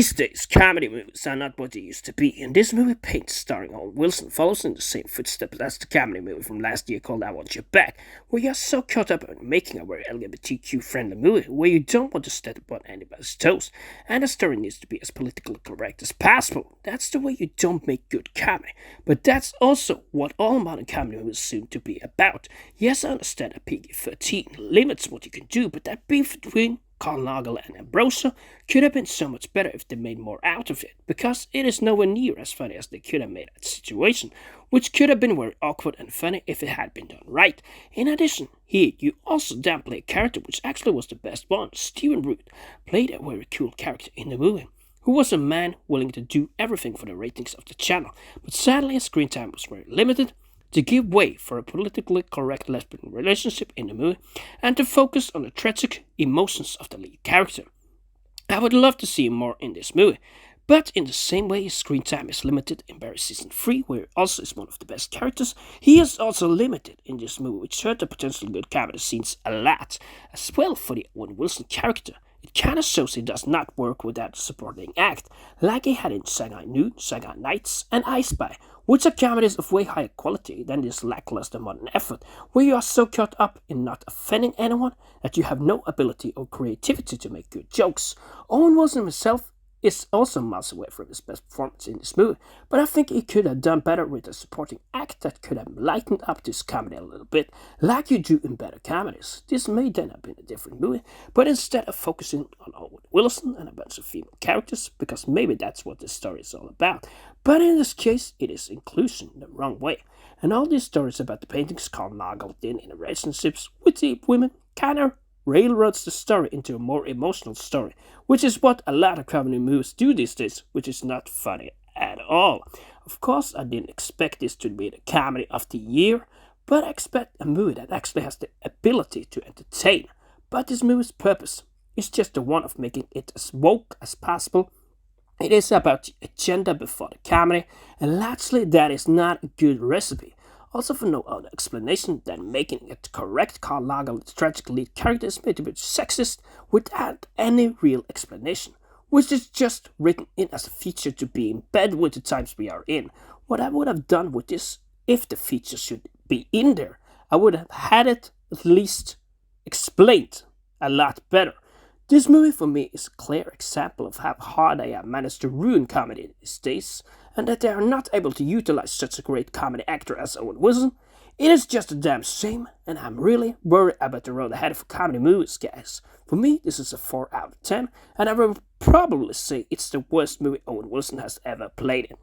These days, comedy movies are not what they used to be, and this movie, Paint, starring Owen Wilson, follows in the same footsteps as the comedy movie from last year called I Want You Back, where you're so caught up in making a very LGBTQ friendly movie where you don't want to step on anybody's toes, and the story needs to be as politically correct as possible. That's the way you don't make good comedy, but that's also what all modern comedy movies seem to be about. Yes, I understand that PG-13 limits what you can do, but that beef between Carl Nagel and Ambrosia could have been so much better if they made more out of it, because it is nowhere near as funny as they could have made that situation, which could have been very awkward and funny if it had been done right. In addition, here you also downplay a character which actually was the best one. Stephen Root played a very cool character in the movie, who was a man willing to do everything for the ratings of the channel, but sadly his screen time was very limited, to give way for a politically correct lesbian relationship in the movie, and to focus on the tragic emotions of the lead character. I would love to see more in this movie, but in the same way his screen time is limited in Barry Season 3, where he also is one of the best characters, he is also limited in this movie, which hurt the potentially good comedy scenes a lot. As well for the Owen Wilson character, it kinda shows he does not work without a supporting act, like he had in Shanghai Noon, Shanghai Nights, and I Spy, which are comedies of way higher quality than this lackluster modern effort, where you are so caught up in not offending anyone that you have no ability or creativity to make good jokes. Owen Wilson himself is also miles away from his best performance in this movie, but I think he could have done better with a supporting act that could have lightened up this comedy a little bit, like you do in better comedies. This may then have been a different movie, but instead of focusing on Owen Wilson and a bunch of female characters, because maybe that's what this story is all about, but in this case, it is inclusion the wrong way. And all these stories about the paintings Carl Nagel did in relationships with the women kinda railroads the story into a more emotional story, which is what a lot of comedy movies do these days, which is not funny at all. Of course, I didn't expect this to be the comedy of the year, but I expect a movie that actually has the ability to entertain. But this movie's purpose is just the one of making it as woke as possible. It is about the agenda before the comedy, and largely that is not a good recipe. Also, for no other explanation than making it correct, Carl Nagel, the tragic lead character, is made to be sexist without any real explanation, which is just written in as a feature to be in bed with the times we are in. What I would have done with this, if the feature should be in there, I would have had it at least explained a lot better. This movie for me is a clear example of how hard they have managed to ruin comedy these days, and that they are not able to utilize such a great comedy actor as Owen Wilson. It is just a damn shame, and I'm really worried about the road ahead for comedy movies, guys. For me, this is a 4 out of 10, and I will probably say it's the worst movie Owen Wilson has ever played in.